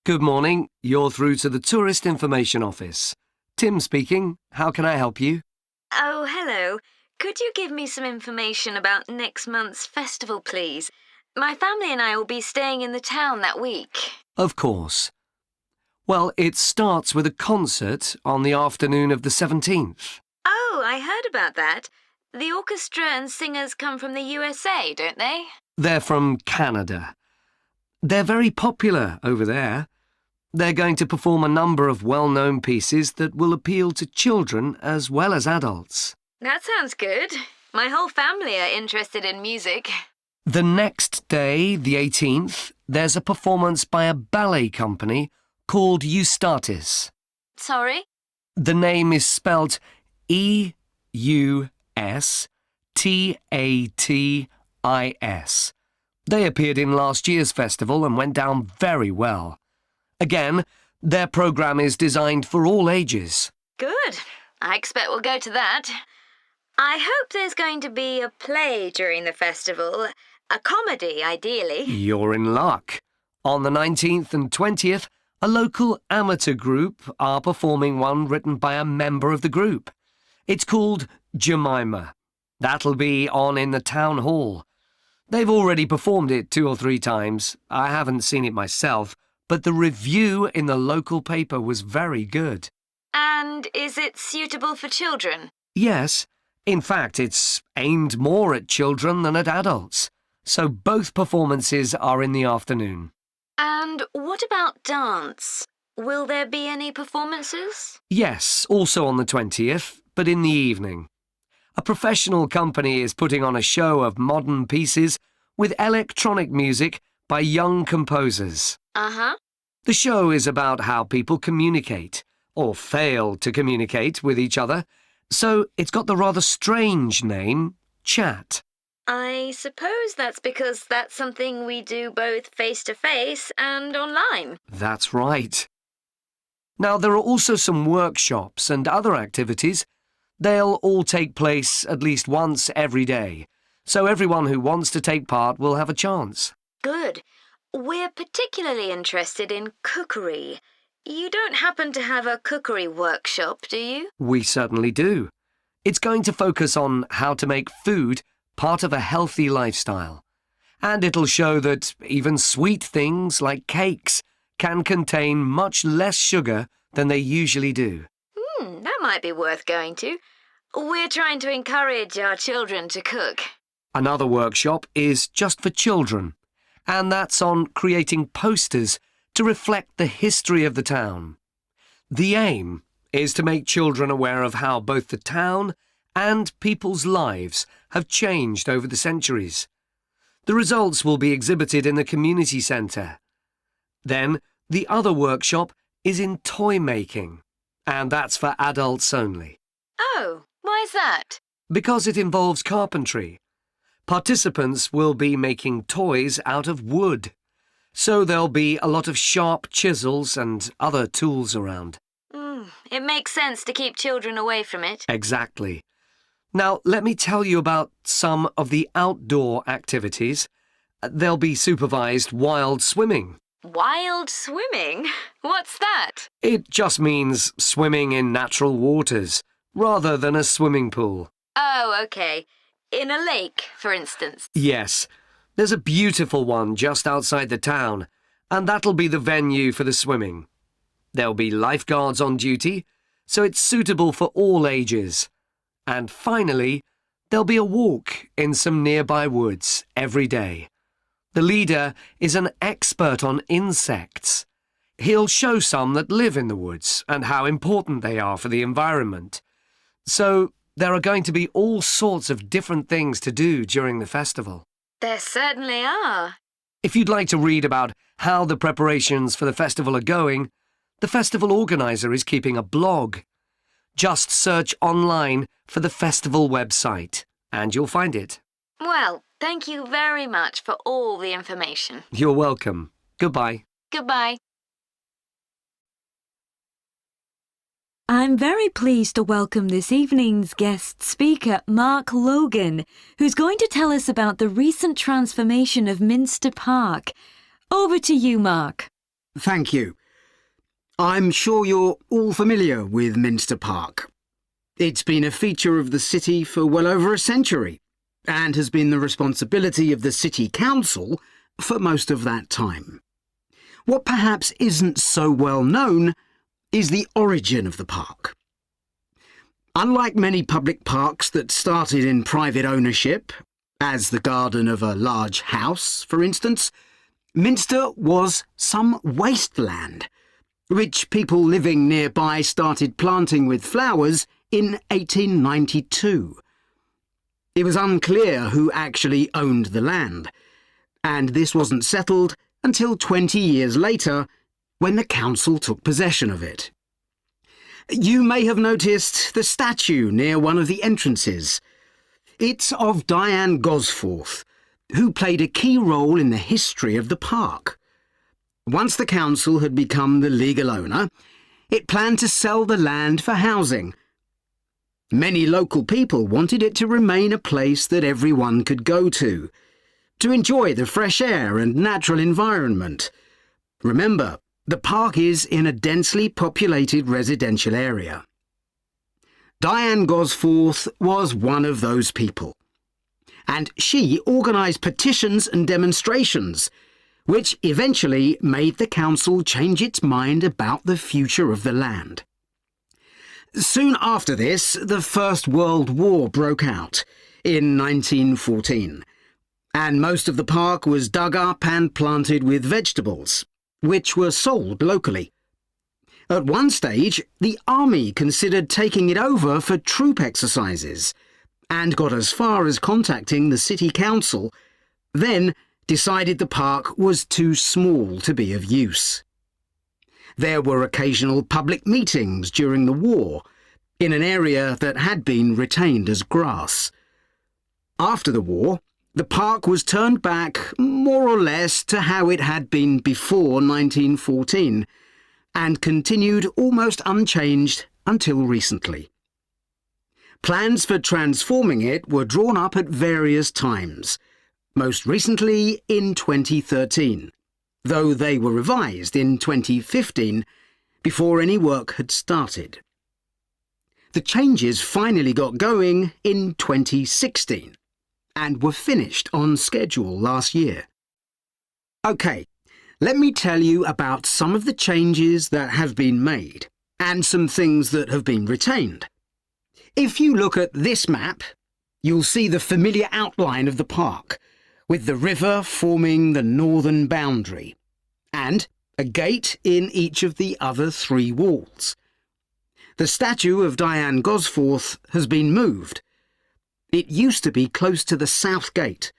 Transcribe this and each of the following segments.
Good morning. You're through to the Tourist Information Office. Tim speaking. How can I help you? Oh, hello. Could you give me some information about next month's festival, please? My family and I will be staying in the town that week. Of course. Well, it starts with a concert on the afternoon of the 17th. Oh, I heard about that. The orchestra and singers come from the USA, don't they? They're from Canada. They're very popular over there. They're going to perform a number of well-known pieces that will appeal to children as well as adults. That sounds good. My whole family are interested in music. The next day, the 18th, there's a performance by a ballet company called Eustatis. Sorry? The name is spelt E-U-S-T-A-T-I-S. They appeared in last year's festival and went down very well. Again, their programme is designed for all ages. Good. I expect we'll go to that. I hope there's going to be a play during the festival. A comedy, ideally. You're in luck. On the 19th and 20th, a local amateur group are performing one written by a member of the group. It's called Jemima. That'll be on in the town hall. They've already performed it 2 or 3 times. I haven't seen it myself, but the review in the local paper was very good. And is it suitable for children? Yes. In fact, it's aimed more at children than at adults. So both performances are in the afternoon. And what about dance? Will there be any performances? Yes, also on the 20th, but in the evening. A professional company is putting on a show of modern pieces with electronic music by young composers. Uh-huh. The show is about how people communicate, or fail to communicate with each other, so it's got the rather strange name, Chat. I suppose that's because that's something we do both face-to-face and online. That's right. Now, there are also some workshops and other activities. They'll all take place at least once every day, so everyone who wants to take part will have a chance. Good. We're particularly interested in cookery. You don't happen to have a cookery workshop, do you? We certainly do. It's going to focus on how to make food part of a healthy lifestyle. And it'll show that even sweet things like cakes can contain much less sugar than they usually do. That might be worth going to. We're trying to encourage our children to cook. Another workshop is just for children, and that's on creating posters to reflect the history of the town. The aim is to make children aware of how both the town and people's lives have changed over the centuries. The results will be exhibited in the community centre. Then, the other workshop is in toy making, and that's for adults only. Oh, why is that? Because it involves carpentry. Participants will be making toys out of wood, so there'll be a lot of sharp chisels and other tools around. It makes sense to keep children away from it. Exactly. Now, let me tell you about some of the outdoor activities. There'll be supervised wild swimming. Wild swimming? What's that? It just means swimming in natural waters, rather than a swimming pool. Oh, okay. In a lake, for instance. Yes. There's a beautiful one just outside the town, and that'll be the venue for the swimming. There'll be lifeguards on duty, so it's suitable for all ages. And finally, there'll be a walk in some nearby woods every day. The leader is an expert on insects. He'll show some that live in the woods and how important they are for the environment. So there are going to be all sorts of different things to do during the festival. There certainly are. If you'd like to read about how the preparations for the festival are going, the festival organiser is keeping a blog. Just search online for the festival website, and you'll find it. Well, thank you very much for all the information. You're welcome. Goodbye. Goodbye. I'm very pleased to welcome this evening's guest speaker, Mark Logan, who's going to tell us about the recent transformation of Minster Park. Over to you, Mark. Thank you. I'm sure you're all familiar with Minster Park. It's been a feature of the city for well over a century and has been the responsibility of the City Council for most of that time. What perhaps isn't so well known is the origin of the park. Unlike many public parks that started in private ownership, as the garden of a large house, for instance, Minster was some wasteland, which people living nearby started planting with flowers in 1892. It was unclear who actually owned the land, and this wasn't settled until 20 years later, when the council took possession of it. You may have noticed the statue near one of the entrances. It's of Diane Gosforth, who played a key role in the history of the park. Once the council had become the legal owner, it planned to sell the land for housing. Many local people wanted it to remain a place that everyone could go to enjoy the fresh air and natural environment. Remember, the park is in a densely populated residential area. Diane Gosforth was one of those people, and she organised petitions and demonstrations, which eventually made the council change its mind about the future of the land. Soon after this, the First World War broke out in 1914, and most of the park was dug up and planted with vegetables, which were sold locally. At one stage, the army considered taking it over for troop exercises, and got as far as contacting the city council, then decided the park was too small to be of use. There were occasional public meetings during the war, in an area that had been retained as grass. After the war, the park was turned back more or less to how it had been before 1914, and continued almost unchanged until recently. Plans for transforming it were drawn up at various times, most recently in 2013, though they were revised in 2015 before any work had started. The changes finally got going in 2016 and were finished on schedule last year. OK, let me tell you about some of the changes that have been made and some things that have been retained. If you look at this map, you'll see the familiar outline of the park, with the river forming the northern boundary, and a gate in each of the other 3 walls. The statue of Diane Gosforth has been moved. It used to be close to the south gate,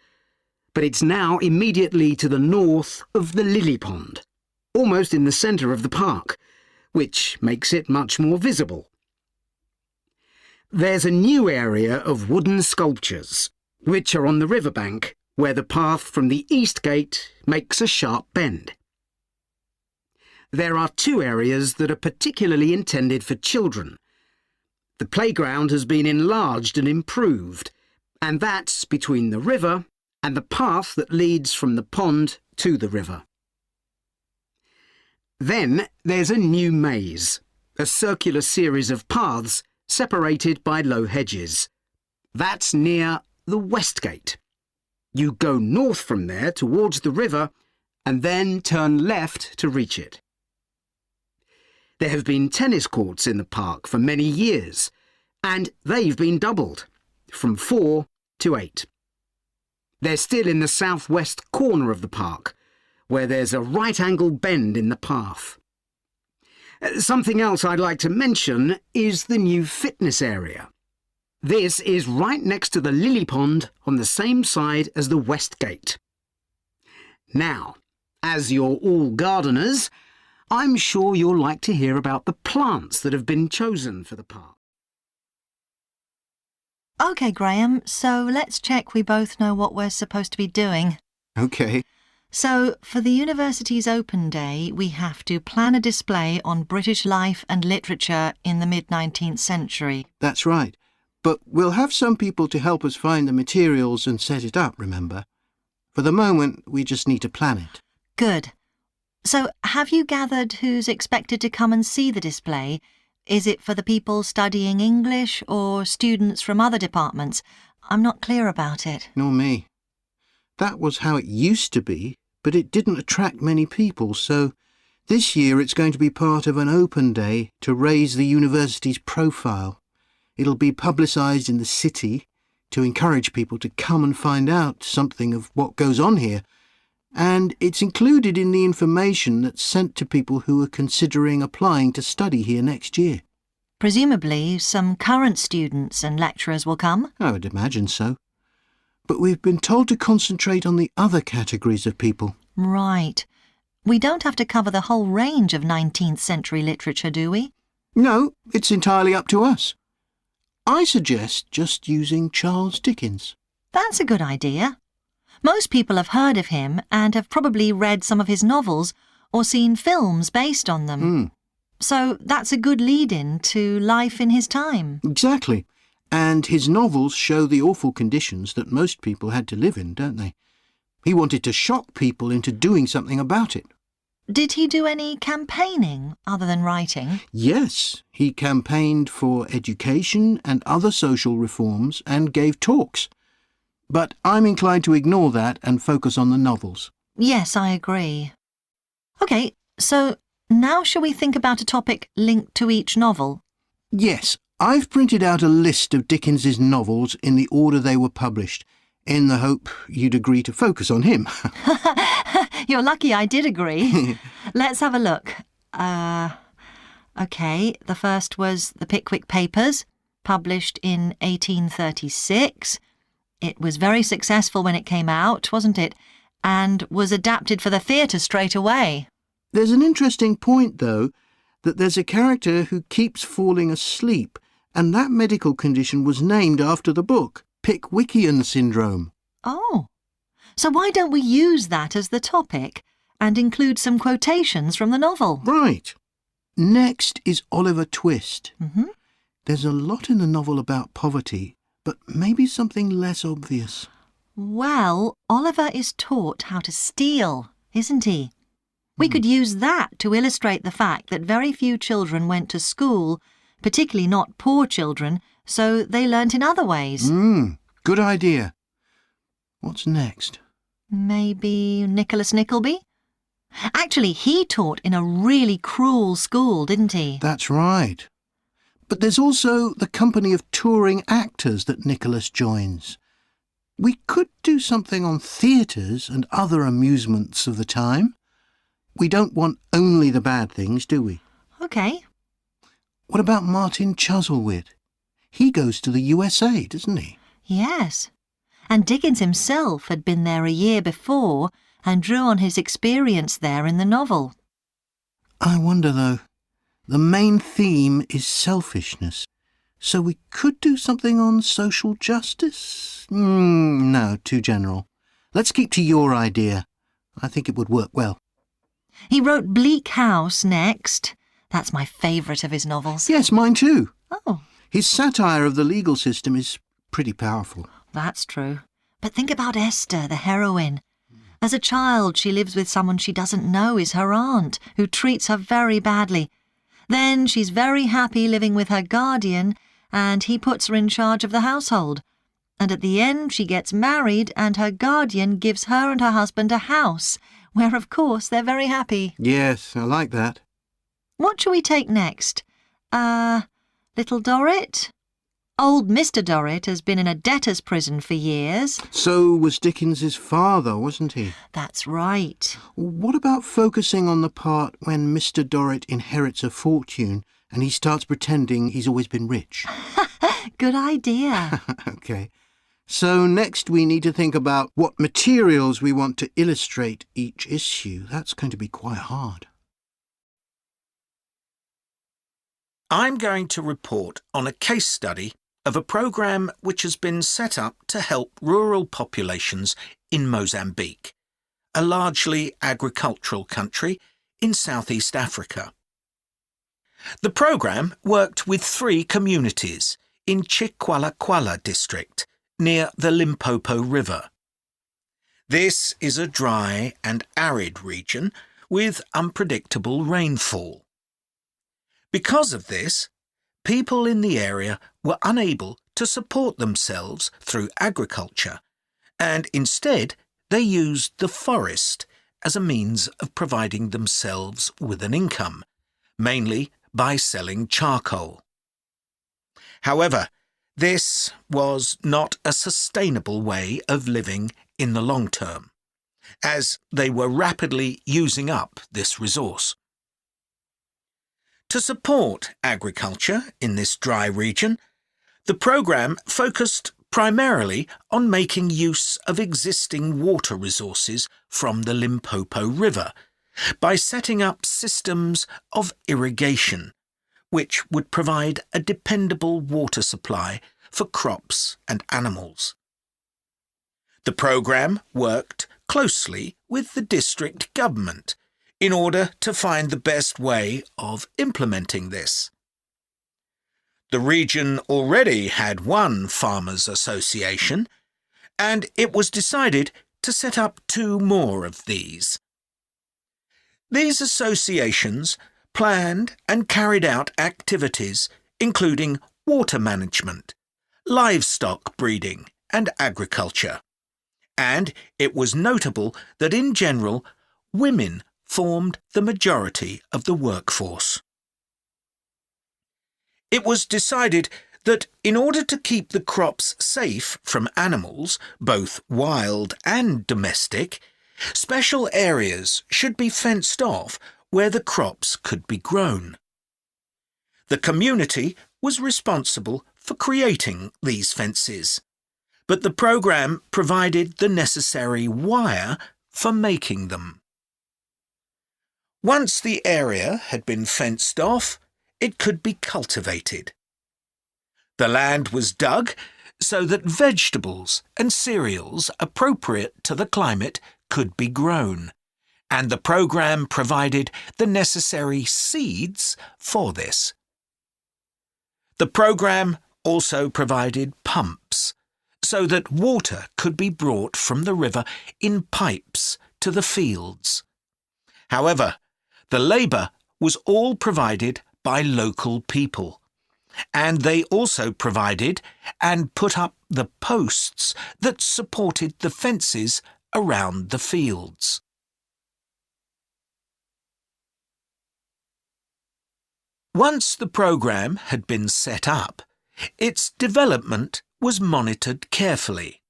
but it's now immediately to the north of the lily pond, almost in the centre of the park, which makes it much more visible. There's a new area of wooden sculptures, which are on the riverbank, where the path from the east gate makes a sharp bend. There are 2 areas that are particularly intended for children. The playground has been enlarged and improved, and that's between the river and the path that leads from the pond to the river. Then there's a new maze, a circular series of paths separated by low hedges. That's near the west gate. You go north from there towards the river and then turn left to reach it. There have been tennis courts in the park for many years, and they've been doubled, from 4 to 8. They're still in the southwest corner of the park, where there's a right-angle bend in the path. Something else I'd like to mention is the new fitness area. This is right next to the lily pond on the same side as the west gate. Now, as you're all gardeners, I'm sure you'll like to hear about the plants that have been chosen for the park. OK, Graham, so let's check we both know what we're supposed to be doing. OK. So, for the university's open day, we have to plan a display on British life and literature in the mid-19th century. That's right. But we'll have some people to help us find the materials and set it up, remember? For the moment, we just need to plan it. Good. So, have you gathered who's expected to come and see the display? Is it for the people studying English or students from other departments? I'm not clear about it. Nor me. That was how it used to be, but it didn't attract many people, so this year it's going to be part of an open day to raise the university's profile. It'll be publicised in the city to encourage people to come and find out something of what goes on here, and it's included in the information that's sent to people who are considering applying to study here next year. Presumably, some current students and lecturers will come? I would imagine so. But we've been told to concentrate on the other categories of people. Right. We don't have to cover the whole range of 19th century literature, do we? No, it's entirely up to us. I suggest just using Charles Dickens. That's a good idea. Most people have heard of him and have probably read some of his novels or seen films based on them. So that's a good lead-in to life in his time. Exactly. And his novels show the awful conditions that most people had to live in, don't they? He wanted to shock people into doing something about it. Did he do any campaigning other than writing? Yes, he campaigned for education and other social reforms and gave talks. But I'm inclined to ignore that and focus on the novels. Yes, I agree. OK, so now shall we think about a topic linked to each novel? Yes, I've printed out a list of Dickens's novels in the order they were published, in the hope you'd agree to focus on him. You're lucky I did agree. Let's have a look. OK, the first was The Pickwick Papers, published in 1836. It was very successful when it came out, wasn't it? And was adapted for the theatre straight away. There's an interesting point, though, that there's a character who keeps falling asleep, and that medical condition was named after the book, Pickwickian syndrome. Oh, so why don't we use that as the topic and include some quotations from the novel? Right. Next is Oliver Twist. Mm-hmm. There's a lot in the novel about poverty, but maybe something less obvious. Well, Oliver is taught how to steal, isn't he? We could use that to illustrate the fact that very few children went to school, particularly not poor children, so they learnt in other ways. Good idea. What's next? Maybe Nicholas Nickleby? Actually, he taught in a really cruel school, didn't he? That's right. But there's also the company of touring actors that Nicholas joins. We could do something on theatres and other amusements of the time. We don't want only the bad things, do we? OK. What about Martin Chuzzlewit? He goes to the USA, doesn't he? Yes. And Dickens himself had been there a year before and drew on his experience there in the novel. I wonder, though. The main theme is selfishness. So we could do something on social justice? No, too general. Let's keep to your idea. I think it would work well. He wrote Bleak House next. That's my favourite of his novels. Yes, mine too. Oh, His satire of the legal system is pretty powerful. that's true. But think about Esther, the heroine. As a child, she lives with someone she doesn't know is her aunt, who treats her very badly. Then she's very happy living with her guardian, and he puts her in charge of the household. And at the end, she gets married, and her guardian gives her and her husband a house, where, of course, they're very happy. Yes, I like that. What shall we take next? Little Dorrit? Old Mr. Dorrit has been in a debtor's prison for years. So was Dickens's father, wasn't he? That's right. What about focusing on the part when Mr. Dorrit inherits a fortune and he starts pretending he's always been rich? Good idea. OK. So next we need to think about what materials we want to illustrate each issue. That's going to be quite hard. I'm going to report on a case study of a programme which has been set up to help rural populations in Mozambique, a largely agricultural country in Southeast Africa. The programme worked with 3 communities in Chikwalakwala district, near the Limpopo River. This is a dry and arid region with unpredictable rainfall. Because of this, people in the area were unable to support themselves through agriculture, and instead they used the forest as a means of providing themselves with an income, mainly by selling charcoal. However, this was not a sustainable way of living in the long term, as they were rapidly using up this resource. To support agriculture in this dry region, the programme focused primarily on making use of existing water resources from the Limpopo River by setting up systems of irrigation, which would provide a dependable water supply for crops and animals. The programme worked closely with the district government in order to find the best way of implementing this. The region already had one farmers' association, and it was decided to set up 2 more of these. These associations planned and carried out activities including water management, livestock breeding and agriculture, and it was notable that in general women formed the majority of the workforce. It was decided that in order to keep the crops safe from animals, both wild and domestic, special areas should be fenced off where the crops could be grown. The community was responsible for creating these fences, but the programme provided the necessary wire for making them. Once the area had been fenced off, it could be cultivated. The land was dug so that vegetables and cereals appropriate to the climate could be grown, and the programme provided the necessary seeds for this. The programme also provided pumps so that water could be brought from the river in pipes to the fields. However, the labour was all provided by local people, and they also provided and put up the posts that supported the fences around the fields. Once the programme had been set up, its development was monitored carefully.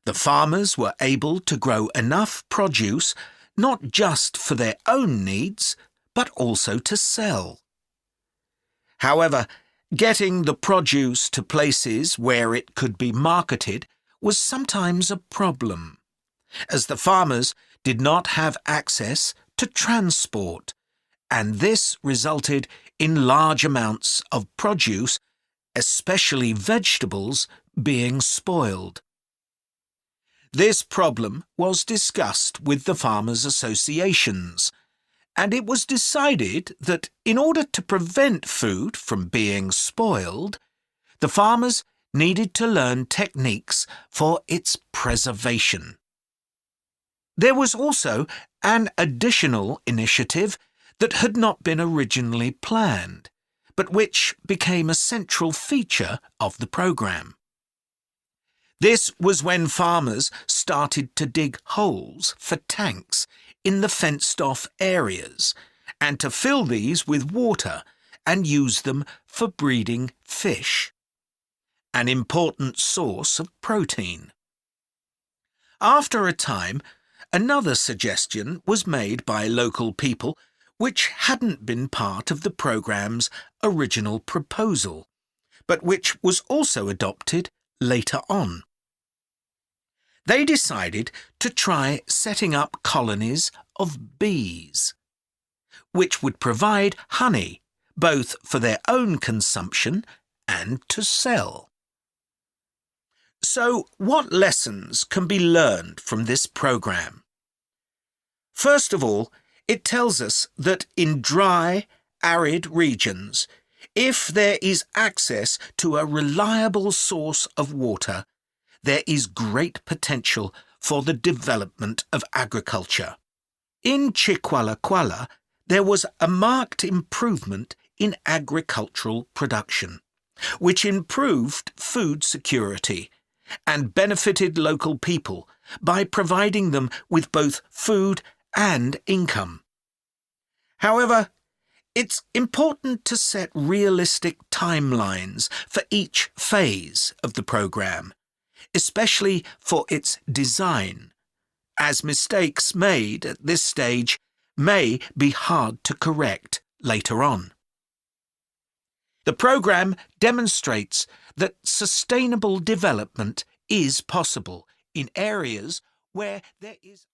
The farmers were able to grow enough produce not just for their own needs, but also to sell. However, getting the produce to places where it could be marketed was sometimes a problem, as the farmers did not have access to transport, and this resulted in large amounts of produce, especially vegetables, being spoiled. This problem was discussed with the farmers' associations, and it was decided that in order to prevent food from being spoiled, the farmers needed to learn techniques for its preservation. There was also an additional initiative that had not been originally planned, but which became a central feature of the programme. This was when farmers started to dig holes for tanks in the fenced-off areas, and to fill these with water and use them for breeding fish, an important source of protein. After a time, another suggestion was made by local people which hadn't been part of the programme's original proposal, but which was also adopted later on. They decided to try setting up colonies of bees, which would provide honey both for their own consumption and to sell. So, what lessons can be learned from this programme? First of all, it tells us that in dry, arid regions, if there is access to a reliable source of water, there is great potential for the development of agriculture. In Chiqualaquala, there was a marked improvement in agricultural production, which improved food security and benefited local people by providing them with both food and income. However, it's important to set realistic timelines for each phase of the programme, especially for its design, as mistakes made at this stage may be hard to correct later on. The programme demonstrates that sustainable development is possible in areas where there is